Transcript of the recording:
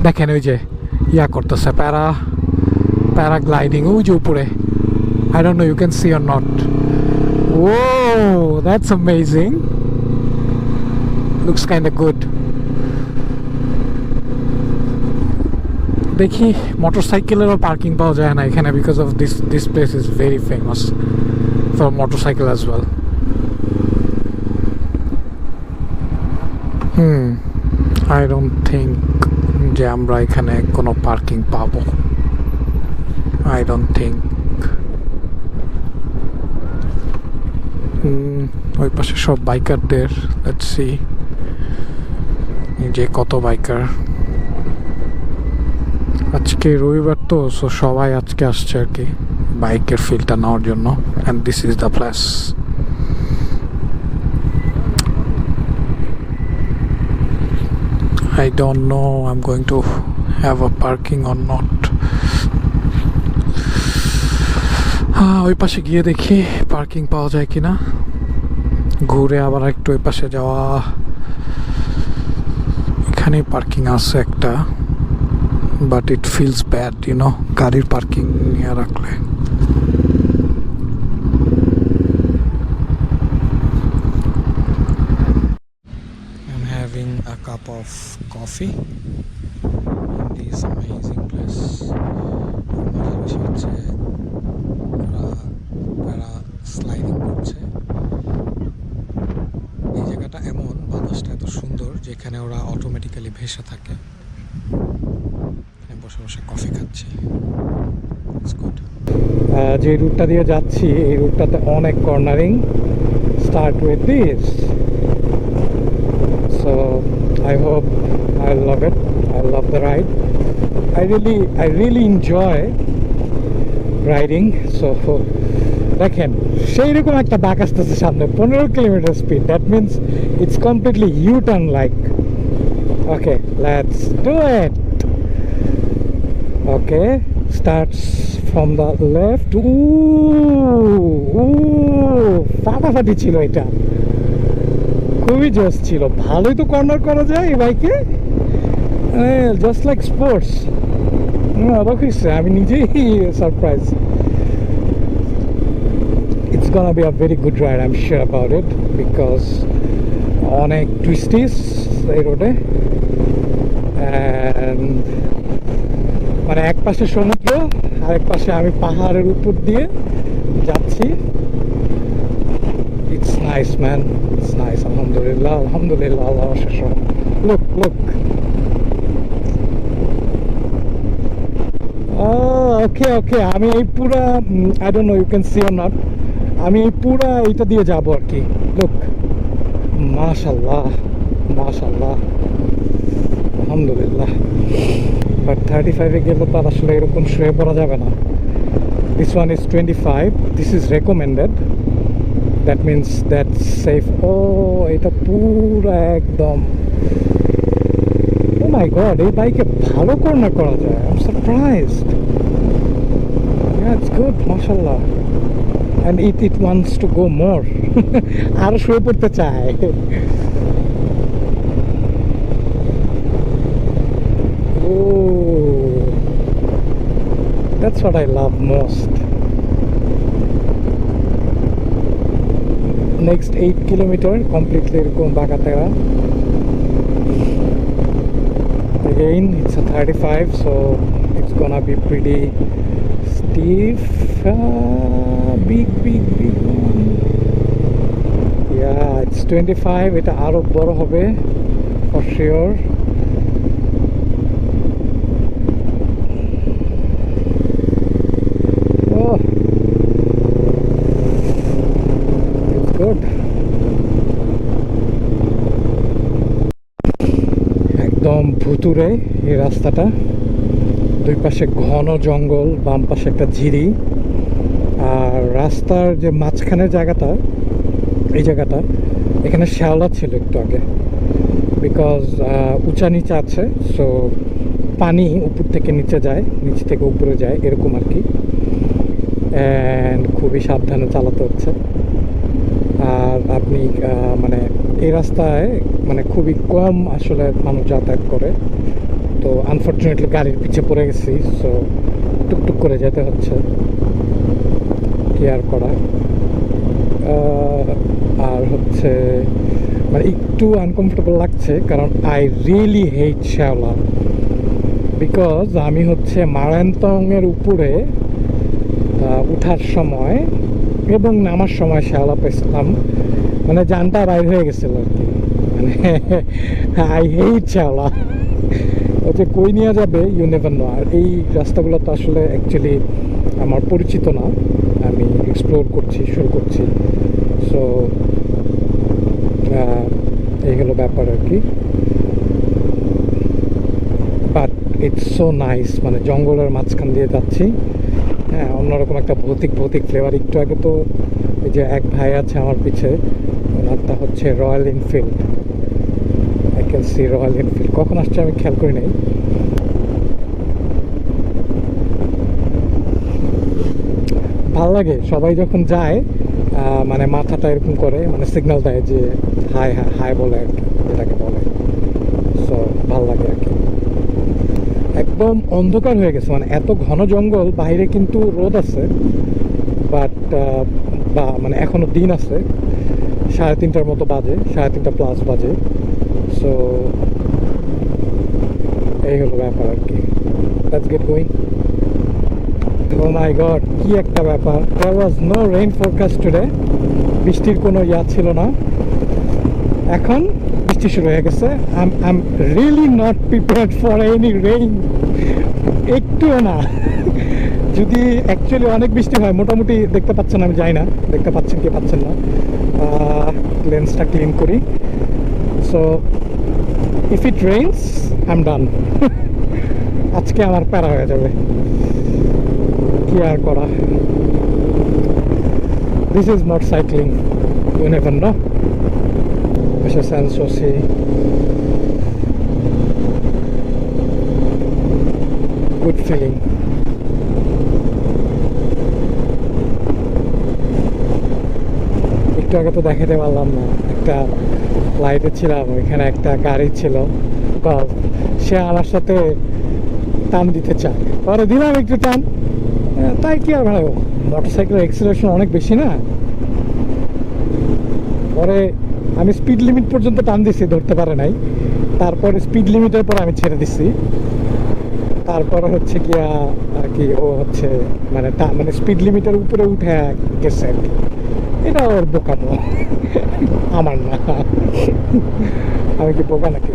দেখেন ওই যে করতেছে প্যারাগ্লাইডিং ওই যে উপরে। I don't know you can see or not. Whoa, that's amazing. Looks kind of good. দেখি মোটরসাইকেলেরও পার্কিং পাওয়া যায় না এখানে, because of this place is very famous for motorcycle as well. I don't think যে আমরা এখানে কোনো পার্কিং পাবো। I don't think. ওই পাশে সব বাইকারদের, লেটস সি যে কত বাইকার। আজকে রবিবার তো, সো সবাই আজকে আসছে আর কি বাইকের ফিলটা নেওয়ার জন্য। And this is the place. I don't know I'm going to have a parking or not. ওই পাশে গিয়ে দেখি পার্কিং পাওয়া যায় কিনা, ঘুরে আবার একটু ওই পাশে যাওয়া। এখানে পার্কিং আছে একটা, বাট ইট ফিলস ব্যাড গাড়ির পার্কিং নিয়ে রাখলে। I'm having a cup of coffee in this amazing place. মজার বিষয় হচ্ছে ওরা স্লাইডিং করছে। এই জায়গাটা এমন, বাতাসটা এত সুন্দর যেখানে ওরা অটোমেটিক্যালি ভেসে থাকে। বসে বসে কফি খাচ্ছি। যে রুটটা দিয়ে যাচ্ছি এই রুটটাতে অনেক cornering. Start with this, so I hope I love it. I love the ride. I really enjoy riding. So দেখেন সেই রকম একটা বাঁক আসতেছে সামনে, 15 kilometre speed. That means it's completely U turn like. Okay, let's do it. Okay, starts from the left. ফাটাফাটি ছিল, এটা খুবই জোস ছিল। ভালোই তো কর্নার করা যায় এই বাইকে, জাস্ট লাইক স্পোর্টস। অবাক হয়েছে, আমি নিজেই surprise. It's gonna be a very good ride, I'm sure about it, because অনেক টুইস্টিস এই রোডে। And মানে এক পাশে সমুদ্র আর এক পাশে আমি পাহাড়ের উপর দিয়ে যাচ্ছি। It's nice man, it's nice. আলহামদুলিল্লাহ, আলহামদুলিল্লাহ, আল্লাহ শেষ। Look look. ওকে ওকে, আমি এই পুরা, I don't know you can see or not, আমি এই পুরা এইটা দিয়ে যাবো আর কি। লুক, মাশাল্লাহ মাশাল্লাহ, আলহামদুলিল্লাহ। বাট 35-এ গেলে তো আর আসলে এরকম শুয়ে পড়া যাবে না। This one is 25, this is recommended. That means that's safe. ও এটা পুরা একদম, ও মাই গড, এই বাইকে ভালো কর্নার করা যায়। I am surprised. It's good, মাশাআল্লাহ। And it wants to go more. আরো শুয়ে পড়তে চায়। That's what I love most. Next 8 kilometer completely এরকম বাঁকাতেরা। Again it's a 35, so it's gonna be pretty steep. Big one. Yeah, it's 25. এটা আরো বড় হবে for sure. একদম ভুতুরে এই রাস্তাটা, দুই পাশে ঘন জঙ্গল, বাম পাশে একটা ঝিরি। আর রাস্তার যে মাঝখানের জায়গাটা, এই জায়গাটা এখানে শ্যাওলা ছিল একটু আগে, বিকজ উঁচা নিচে আছে। সো পানি উপর থেকে নিচে যায়, নিচ থেকে উপরে যায়, এরকম আর কি। অ্যান্ড খুবই সাবধানে চালাতে হচ্ছে। আর আপনি মানে এই রাস্তায় মানে খুবই কম আসলে মানুষ যাতায়াত করে, তো আনফর্চুনেটলি গাড়ির পিছে পড়ে গেছি, সো টুকটুক করে যেতে হচ্ছে, কি আর করা। আর হচ্ছে মানে একটু আনকমফোর্টেবল লাগছে, কারণ আই রিয়েলি হেট শ্যাওলা, বিকজ আমি হচ্ছে মারান্তংয়ের উপরে উঠার সময় এবং নামার সময় শ্যাওলা পেয়েছিলাম, মানে জানটা বাইর হয়ে গেছিল আর কি। মানে আই হেট শ্যাওলা, ওতে কই নিয়ে যাবে ইউ নেভার নো। আর এই রাস্তাগুলো তো আসলে অ্যাকচুয়ালি আমার পরিচিত না, আমি এক্সপ্লোর করছি, শুরু করছি। সো এই হলো ব্যাপার আর কি। বাট ইটস সো নাইস, মানে জঙ্গলের মাঝখান দিয়ে যাচ্ছি, হ্যাঁ, অন্যরকম একটা ভৌতিক ফ্লেভার। একটু আগে তো এই যে এক ভাই আছে আমার পিছে, ওনারটা হচ্ছে royal Enfield, I can see royal Enfield. কখন আসছে আমি খেয়াল করি নাই। ভাল লাগে সবাই যখন যায়, মানে মাথাটা এরকম করে, মানে সিগন্যাল দেয় যে হাই হাই বলে আর কি, যেটাকে বলে। সো ভাল লাগে আর কি। একদম অন্ধকার হয়ে গেছে, মানে এত ঘন জঙ্গল, বাইরে কিন্তু রোদ আছে, বাট বা মানে এখনো দিন আছে, 3:30টার মতো বাজে, 3:30 প্লাস বাজে। সো এই হলো ব্যাপার আর কি। Let's get going. Oh my god, কি একটা ব্যাপার! There was no rain forecast today, বৃষ্টির কোনো ছিল না। এখন বৃষ্টি শুরু হয়ে গেছে। I am really not prepared for any rain, একটুও না। যদি অ্যাকচুয়ালি অনেক বৃষ্টি হয়, মোটামুটি দেখতে পাচ্ছেন, আমি যাই না, দেখতে পাচ্ছেন কি পাচ্ছেন না। লেন্সটা ক্লিন করি। So if it rains I am done. আজকে আমার প্যারা হয়ে যাবে, কি আর করা। This is not cycling, you never know. Sanssouci, good feeling. একটু আগে তো দেখাতে পারলাম না, একটা লাইটে ছিলাম, ওইখানে একটা গাড়ি ছিল, সে আমার সাথে টান দিতে চায়, পরে দিলাম একটু টান, তাই কি আর ভালো। মোটরসাইকেলের এক্সিলারেশন অনেক বেশি না, পরে আমি স্পিড লিমিট পর্যন্ত টান দিছি, ধরতে পারে নাই। তারপরে স্পিড লিমিটের পর আমি ছেড়ে দিচ্ছি, তারপরে হচ্ছে গিয়া আর কি ও হচ্ছে মানে মানে স্পিড লিমিটের উপরে উঠে গেছে আর কি। এটা ওর বোকামো, আমার না। আমি কি বোকা নাকি?